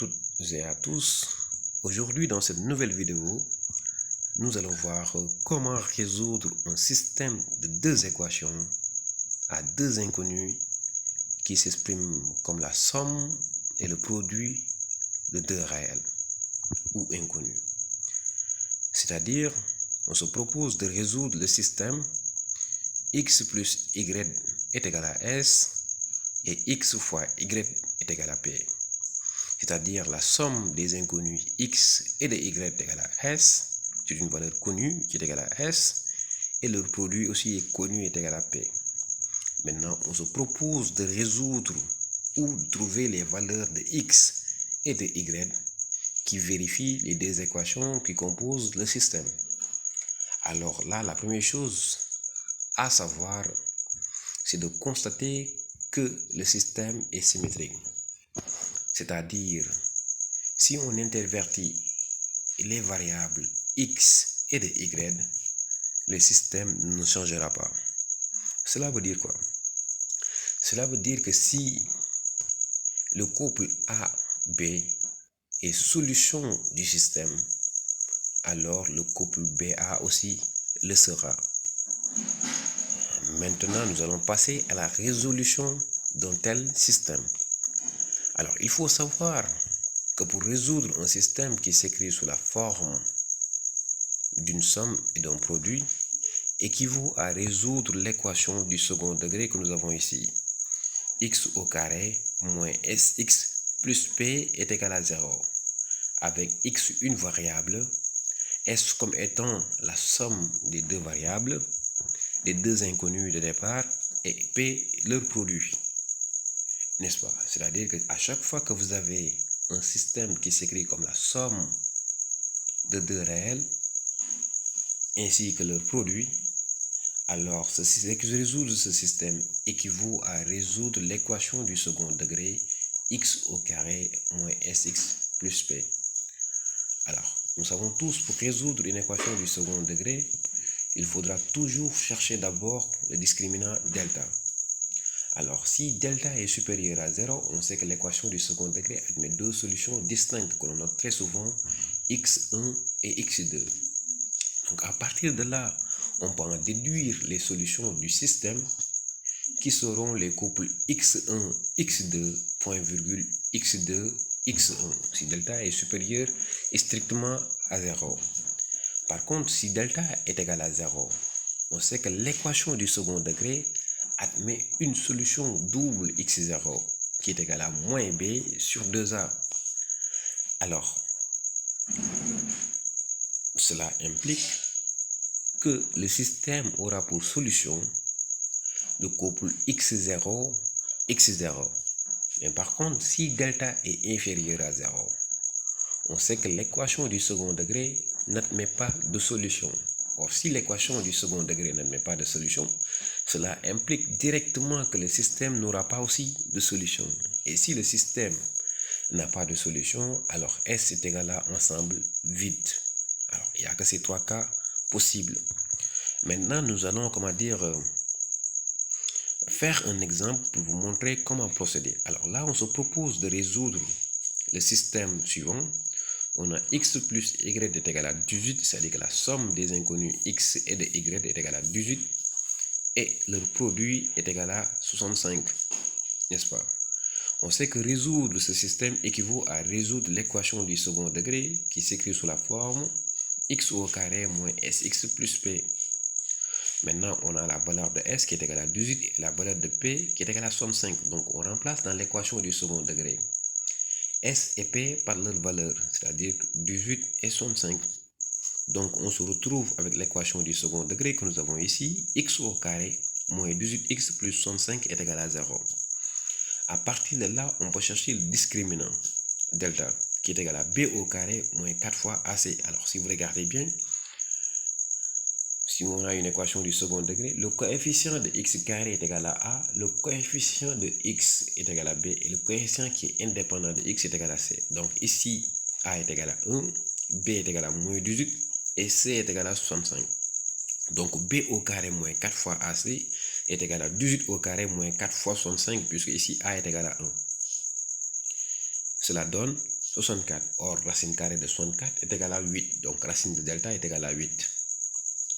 toutes et à tous. Aujourd'hui, dans cette nouvelle vidéo, nous allons voir comment résoudre un système de deux équations à deux inconnus qui s'expriment comme la somme et le produit de deux réels ou inconnus. C'est-à-dire, on se propose de résoudre le système x plus y est égal à s et x fois y est égal à p. C'est-à-dire la somme des inconnus x et de y est égale à s, c'est une valeur connue qui est égale à s, et leur produit aussi est connu est égal à p. Maintenant, on se propose de résoudre ou de trouver les valeurs de x et de y qui vérifient les deux équations qui composent le système. Alors là, la première chose à savoir, c'est de constater que le système est symétrique. C'est-à-dire, si on intervertit les variables x et de y, le système ne changera pas. Cela veut dire quoi? Cela veut dire que si le couple AB est solution du système, alors le couple BA aussi le sera. Maintenant, nous allons passer à la résolution d'un tel système. Alors, il faut savoir que pour résoudre un système qui s'écrit sous la forme d'une somme et d'un produit équivaut à résoudre l'équation du second degré que nous avons ici. X au carré moins sx plus p est égal à 0. Avec x une variable, s comme étant la somme des deux variables, des deux inconnus de départ, et p leur produit. N'est-ce pas? C'est-à-dire qu'à chaque fois que vous avez un système qui s'écrit comme la somme de deux réels, ainsi que leur produit, alors résoudre ce système équivaut à résoudre l'équation du second degré x au carré moins sx plus p. Alors, nous savons tous, pour résoudre une équation du second degré, il faudra toujours chercher d'abord le discriminant delta. Alors, si delta est supérieur à 0, on sait que l'équation du second degré admet deux solutions distinctes que l'on note très souvent, x1 et x2. Donc, à partir de là, on peut en déduire les solutions du système qui seront les couples x1, x2, point virgule, x2, x1, si delta est supérieur et strictement à 0. Par contre, si delta est égal à 0, on sait que l'équation du second degré admet une solution double x0 qui est égale à moins b sur 2a. Alors, cela implique que le système aura pour solution le couple x0, x0. Mais par contre, si delta est inférieur à 0, on sait que l'équation du second degré n'admet pas de solution. Or, si l'équation du second degré n'admet pas de solution, cela implique directement que le système n'aura pas aussi de solution. Et si le système n'a pas de solution, alors S est égal à ensemble vide. Alors, il n'y a que ces trois cas possibles. Maintenant, nous allons, faire un exemple pour vous montrer comment procéder. Alors là, on se propose de résoudre le système suivant. On a x plus y est égal à 18, c'est-à-dire que la somme des inconnus x et de y est égale à 18 et leur produit est égal à 65, n'est-ce pas? On sait que résoudre ce système équivaut à résoudre l'équation du second degré qui s'écrit sous la forme x au carré moins sx plus p. Maintenant, on a la valeur de s qui est égale à 18 et la valeur de p qui est égale à 65. Donc, on remplace dans l'équation du second degré S et P par leur valeur, c'est-à-dire 18 et 65. Donc, on se retrouve avec l'équation du second degré que nous avons ici, x au carré moins 18x plus 65 est égal à 0. À partir de là, on peut chercher le discriminant, delta, qui est égal à b au carré moins 4 fois ac. Alors, si vous regardez bien, si on a une équation du second degré, le coefficient de x carré est égal à a, le coefficient de x est égal à b et le coefficient qui est indépendant de x est égal à c. Donc ici, a est égal à 1, b est égal à moins 18 et c est égal à 65. Donc b au carré moins 4 fois ac est égal à 18 au carré moins 4 fois 65 puisque ici a est égal à 1. Cela donne 64. Or, racine carrée de 64 est égale à 8. Donc, racine de delta est égale à 8.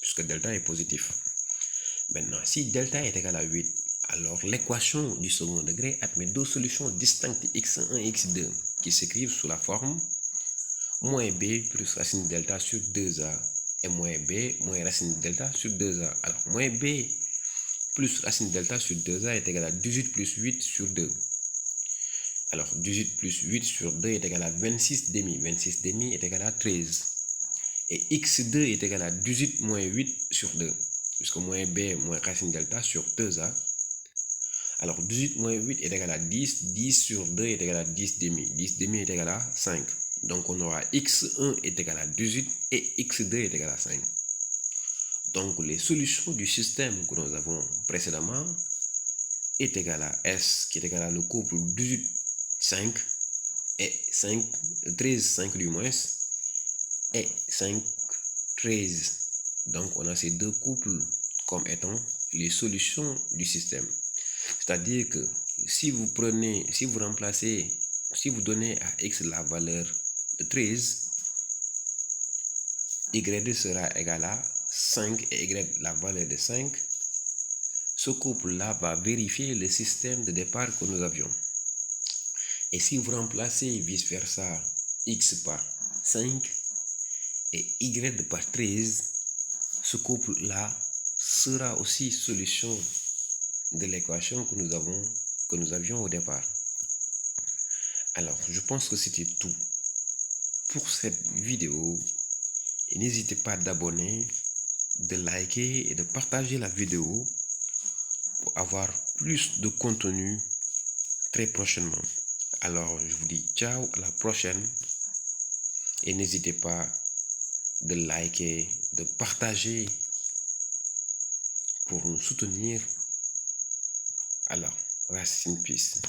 Puisque delta est positif. Maintenant, si delta est égal à 8, alors l'équation du second degré admet deux solutions distinctes x1 et x2 qui s'écrivent sous la forme moins b plus racine de delta sur 2a et moins b moins racine de delta sur 2a. Alors, moins b plus racine de delta sur 2a est égal à 18 plus 8 sur 2. Alors, 18 plus 8 sur 2 est égal à 26 demi. 26 demi est égal à 13. Et x2 est égal à 18 moins 8 sur 2. Puisque moins b moins racine delta sur 2a. Alors, 18 moins 8 est égal à 10. 10 sur 2 est égal à 10 demi. 10 demi est égal à 5. Donc, on aura x1 est égal à 18 et x2 est égal à 5. Donc, les solutions du système que nous avons précédemment est égal à S, qui est égal à le couple 18, 5 et 5, 13, 5 du moins, et 5, 13. Donc, on a ces deux couples comme étant les solutions du système. C'est-à-dire que si vous remplacez, si vous donnez à x la valeur de 13, y sera égal à 5 et y la valeur de 5. Ce couple-là va vérifier le système de départ que nous avions. Et si vous remplacez vice-versa x par 5 et y par 13, ce couple-là sera aussi solution de l'équation que nous avions au départ. Alors, je pense que c'était tout pour cette vidéo. Et n'hésitez pas d'abonner, de liker et de partager la vidéo pour avoir plus de contenu très prochainement. Alors, je vous dis ciao, à la prochaine. Et n'hésitez pas de liker, de partager pour nous soutenir. Alors, rest in peace.